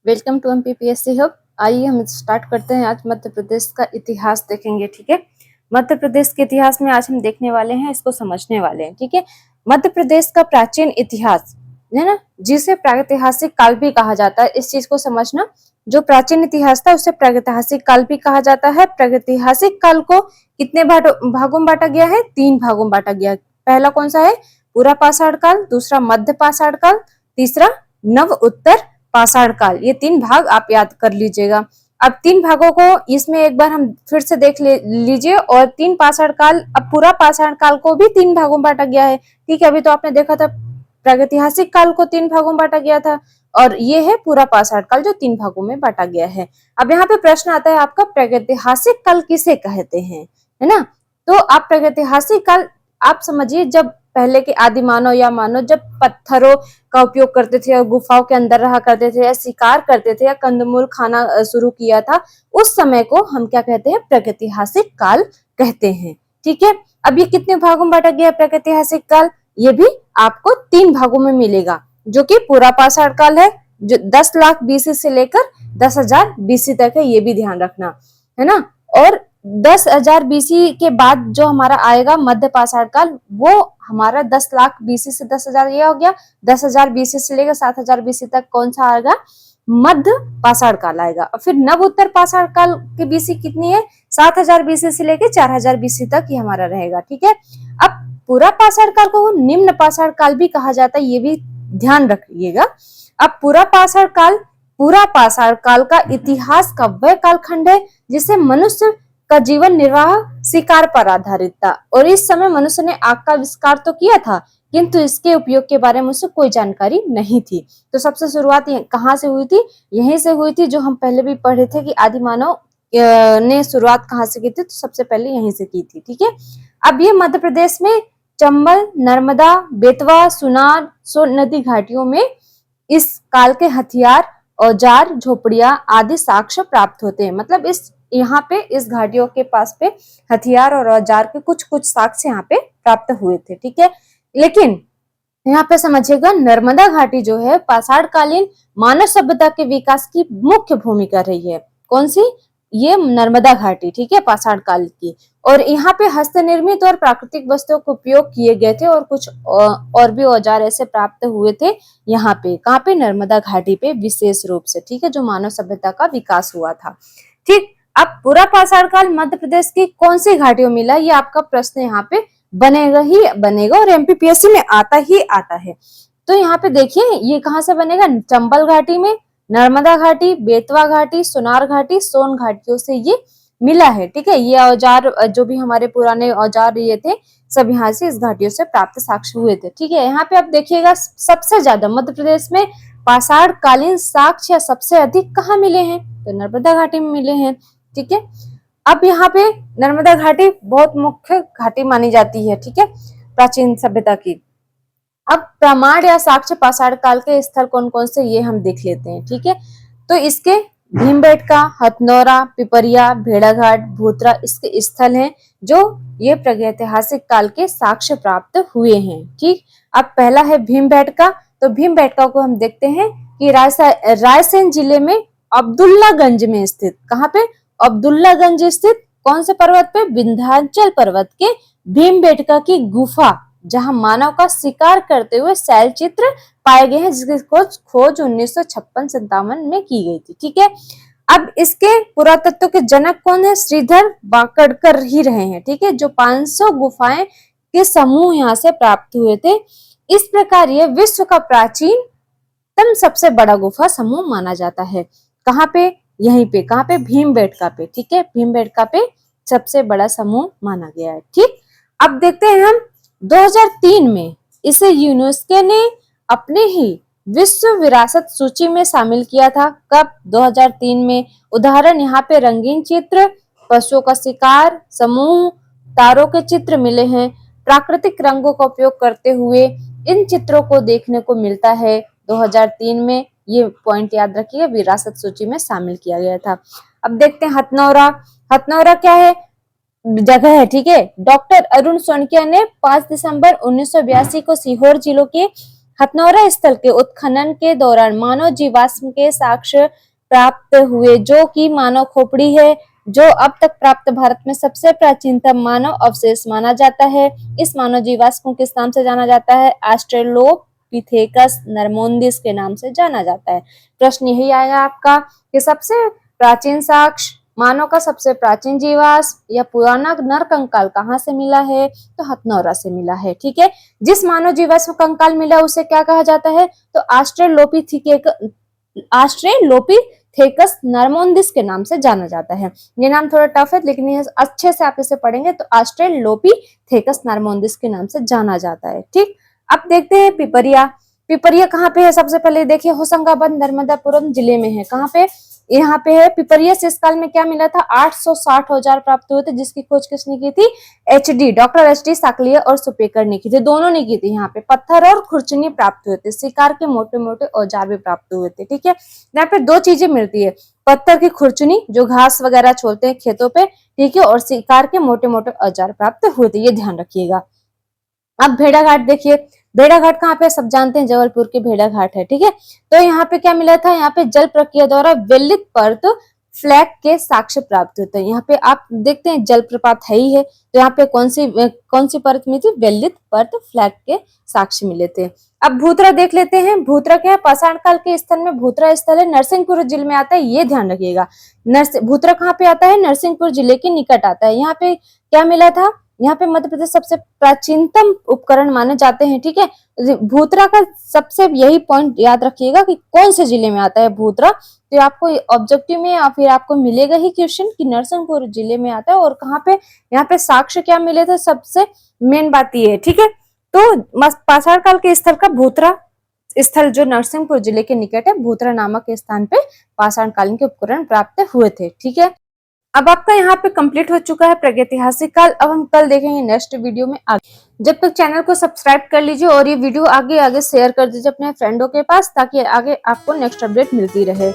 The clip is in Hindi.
Welcome to MPPSC hub. आइए हम स्टार्ट करते हैं। आज मध्य प्रदेश का इतिहास देखेंगे। ठीक है, मध्य प्रदेश के इतिहास में आज हम देखने वाले हैं, इसको समझने वाले हैं। ठीक है, मध्य प्रदेश का प्राचीन इतिहास है ना, जिसे प्रागैतिहासिक काल भी कहा जाता है। इस चीज को समझना, जो प्राचीन इतिहास था उसे प्रागैतिहासिक काल भी कहा जाता है। प्रागैतिहासिक काल को कितने भागों में बांटा गया है? 3 भागों में बांटा गया है। पहला कौन सा है? पूरा पाषाण काल, दूसरा मध्य पाषाण काल, तीसरा नव उत्तर पाषाण काल। ये 3 भाग आप याद कर लीजिएगा। अब 3 भागों को इसमें एक बार हम फिर से देख लीजिए। और 3 पाषाण काल, अब पूरा पाषाण काल को भी 3 भागों में बांटा गया है। ठीक है, अभी तो आपने देखा था प्रागैतिहासिक काल को 3 भागों में बांटा गया था, और ये है पूरा पाषाण काल जो 3 भागों में बांटा गया है। अब यहाँ पे प्रश्न आता है आपका, प्रागैतिहासिक काल किसे कहते हैं, है ना। तो आप प्रागैतिहासिक काल आप समझिए, जब पहले के आदि मानव या मानव जब पत्थरों का उपयोग करते थे और गुफाओं के अंदर रहा करते थे, या शिकार करते थे, या कंदमूल खाना शुरू किया था, उस समय को हम क्या कहते हैं? प्रागैतिहासिक काल कहते हैं। ठीक है, अब ये कितने भागों में बांटा गया है प्रागैतिहासिक काल? ये भी आपको 3 भागों में मिलेगा, जो कि पूरा पाषाण काल है, जो 10 लाख बीसी से लेकर 10,000 बीसी तक है, ये भी ध्यान रखना, है ना। और 10,000 बीसी के बाद जो हमारा आएगा मध्य पाषाण काल, वो हमारा 10 लाख बीसी से 10,000 ये हो गया। 10,000 बीसी से लेकर 7,000 बीसी तक कौन सा आएगा? मध्य पाषाण काल आएगा। और फिर नव उत्तर पाषाण काल की बीसी कितनी है? 7,000 बीसी से लेकर 4,000 बीसी तक ये हमारा रहेगा। ठीक है, अब पूरा पाषाण काल को निम्न पाषाण काल भी कहा जाता है, ये भी ध्यान रखिएगा। अब पूरा पाषाण काल का इतिहास का वह कालखंड है जिसे मनुष्य का जीवन निर्वाह शिकार पर आधारित था, और इस समय मनुष्य ने आग का आविष्कार तो किया था, किंतु इसके उपयोग के बारे में उसे कोई जानकारी नहीं थी। तो सबसे शुरुआत कहाँ से हुई थी? यहीं से हुई थी, जो हम पहले भी पढ़े थे कि आदि मानव ने शुरुआत कहाँ से की थी, तो सबसे पहले यहीं से की थी। ठीक है, अब ये मध्य प्रदेश में चंबल, नर्मदा, बेतवा, सुनार, सोन नदी घाटियों में इस काल के हथियार, औजार, झोपड़ियां आदि साक्ष्य प्राप्त होते हैं। मतलब यहाँ पे इस घाटियों के पास पे हथियार और औजार के कुछ कुछ साक्ष्य यहाँ पे प्राप्त हुए थे। ठीक है, लेकिन यहाँ पे समझिएगा, नर्मदा घाटी जो है पाषाण कालीन मानव सभ्यता के विकास की मुख्य भूमिका रही है। कौन सी? ये नर्मदा घाटी। ठीक है, पाषाण काल की। और यहाँ पे हस्तनिर्मित और प्राकृतिक वस्तुओं का उपयोग किए गए थे, और कुछ और भी औजार ऐसे प्राप्त हुए थे यहाँ पे। कहाँ पे? नर्मदा घाटी पे विशेष रूप से। ठीक है, जो मानव सभ्यता का विकास हुआ था। ठीक, अब पूरा पाषाण काल मध्य प्रदेश की कौन सी घाटियों मिला, ये आपका प्रश्न यहाँ पे बनेगा ही बनेगा, और एमपीपीएससी में आता ही आता है। तो यहाँ पे देखिए, ये कहाँ से बनेगा? चंबल घाटी में, नर्मदा घाटी, बेतवा घाटी, सोनार घाटी, सोन घाटियों से ये मिला है। ठीक है, ये औजार जो भी हमारे पुराने औजार ये थे, सब यहाँ से इस घाटियों से प्राप्त साक्ष्य हुए थे। ठीक है, यहाँ पे आप देखिएगा, सबसे ज्यादा मध्य प्रदेश में पाषाण कालीन साक्ष्य सबसे अधिक कहाँ मिले हैं? तो नर्मदा घाटी में मिले हैं। ठीक है, अब यहाँ पे नर्मदा घाटी बहुत मुख्य घाटी मानी जाती है। ठीक है, प्राचीन सभ्यता की। अब प्रमाण या साक्ष्य पाषाण काल के स्थल कौन कौन से, ये हम देख लेते हैं। ठीक है, तो इसके भीमबेटका, हथनौरा, पिपरिया, भेड़ाघाट, भूतरा इसके स्थल हैं, जो ये प्रागैतिहासिक काल के साक्ष्य प्राप्त हुए हैं। ठीक, अब पहला है भीमबेटका। तो भीमबेटका को हम देखते हैं कि रायसेन जिले में अब्दुल्लागंज में स्थित, कहाँ पे? अब्दुल्लागंज स्थित कौन से पर्वत पे? विंध्याचल पर्वत के भीमबेटका की गुफा, जहां मानव का शिकार करते हुए शैल चित्र पाए गए हैं, जिसकी खोज 1956-57 में की गई थी। ठीक है, अब इसके पुरातत्व के जनक कौन है? श्रीधर वाकड़कर ही रहे हैं। ठीक है, जो 500 गुफाएं के समूह यहाँ से प्राप्त हुए थे। इस प्रकार ये विश्व का प्राचीनतम सबसे बड़ा गुफा समूह माना जाता है। कहाँ पे? यहीं पे। कहाँ पे? भीमबेटका पे। ठीक है, भीमबेटका पे सबसे बड़ा समूह माना गया है। ठीक, अब देखते हैं हम 2003 में इसे यूनेस्को ने अपने ही विश्व विरासत सूची में शामिल किया था। कब? 2003 में। उदाहरण यहाँ पे रंगीन चित्र, पशुओं का शिकार समूह, तारों के चित्र मिले हैं। प्राकृतिक रंगों का उपयोग करते हुए इन चित्रों को देखने को मिलता है। 2003 में ये पॉइंट याद रखिए, विरासत सूची में शामिल किया गया था। अब देखते हैं हथनौरा। हथनौरा क्या है? जगह है। ठीक है, डॉक्टर अरुण सोनकिया ने 5 दिसंबर 1982 को सीहोर जिलों के हथनौरा स्थल के उत्खनन के दौरान मानव जीवाश्म के साक्ष्य प्राप्त हुए, जो कि मानव खोपड़ी है, जो अब तक प्राप्त भारत में सबसे प्राचीनतम मानव अवशेष माना जाता है। इस मानव जीवाश्म को किस नाम से जाना जाता है? ऑस्ट्रेलोपिथेकस नरमोंदिस के नाम से जाना जाता है। प्रश्न यही आएगा आपका कि सबसे प्राचीन साक्ष्य, मानव का सबसे प्राचीन जीवाश्म या पुराना नर कंकाल कहाँ से मिला है? तो हथनौरा से मिला है। ठीक है, जिस मानव जीवाश्म कंकाल मिला उसे क्या कहा जाता है? तो ऑस्ट्रेलोपिथेकस नरमोंदिस के नाम से जाना जाता है। ये नाम थोड़ा टफ है, लेकिन ये अच्छे से आप इसे पढ़ेंगे तो ऑस्ट्रेलोपिथेकस नरमोंदिस के नाम से जाना जाता है। ठीक, अब देखते हैं पिपरिया। पिपरिया कहाँ पे है? सबसे पहले देखिए होशंगाबाद नर्मदापुरम जिले में है। कहाँ पे? यहाँ पे है। पिपरिया से इस काल में क्या मिला था? 860 औजार प्राप्त हुए थे, जिसकी खोज किसने की थी? डॉक्टर एच डी साकलिया और सुपेकर ने की थी। दोनों ने की थी। यहाँ पे पत्थर और खुरचनी प्राप्त हुए थे, शिकार के मोटे मोटे औजार भी प्राप्त हुए थे। ठीक है, यहाँ पे दो चीजें मिलती है, पत्थर की खुरचनी जो घास वगैरह छोड़ते हैं खेतों पे, ठीक है, और शिकार के मोटे मोटे औजार प्राप्त हुए थे, ये ध्यान रखिएगा। अब भेड़ाघाट देखिए, भेड़ाघाट कहाँ पे? सब जानते हैं जबलपुर के भेड़ाघाट है। ठीक है, तो यहाँ पे क्या मिला था? यहाँ पे जल प्रक्रिया द्वारा वेलित परत फ्लैग के साक्ष्य प्राप्त होते हैं। यहाँ पे आप देखते हैं जलप्रपात है ही है, तो यहाँ पे कौन सी परत मिली थी? वेलित परत फ्लैग के साक्ष्य मिले थे। अब भूतरा देख लेते हैं। भूतरा क्या है? पाषाण काल के स्थल में भूतरा स्थल है, नरसिंहपुर जिले में आता है, ये ध्यान रखिएगा। भूतरा कहाँ पे आता है? नरसिंहपुर जिले के निकट आता है। यहाँ पे क्या मिला था? यहाँ पे मध्य प्रदेश सबसे प्राचीनतम उपकरण माने जाते हैं। ठीक है, भूतरा का सबसे यही पॉइंट याद रखिएगा कि कौन से जिले में आता है भूतरा, तो आपको ऑब्जेक्टिव में या फिर आपको मिलेगा ही क्वेश्चन कि नरसिंहपुर जिले में आता है। और कहाँ पे? यहाँ पे साक्ष्य क्या मिले थे? सबसे मेन बात ये है। ठीक है, तो पाषाण काल के स्थल का भूतरा स्थल जो नरसिंहपुर जिले के निकट है, भूतरा नामक स्थान पे पाषाण कालीन के उपकरण प्राप्त हुए थे। ठीक है, अब आपका यहाँ पे कंप्लीट हो चुका है प्रागैतिहासिक काल। अब हम कल देखेंगे नेक्स्ट वीडियो में आगे। जब तक चैनल को सब्सक्राइब कर लीजिए और ये वीडियो आगे आगे शेयर कर दीजिए अपने फ्रेंडों के पास, ताकि आगे आपको नेक्स्ट अपडेट मिलती रहे।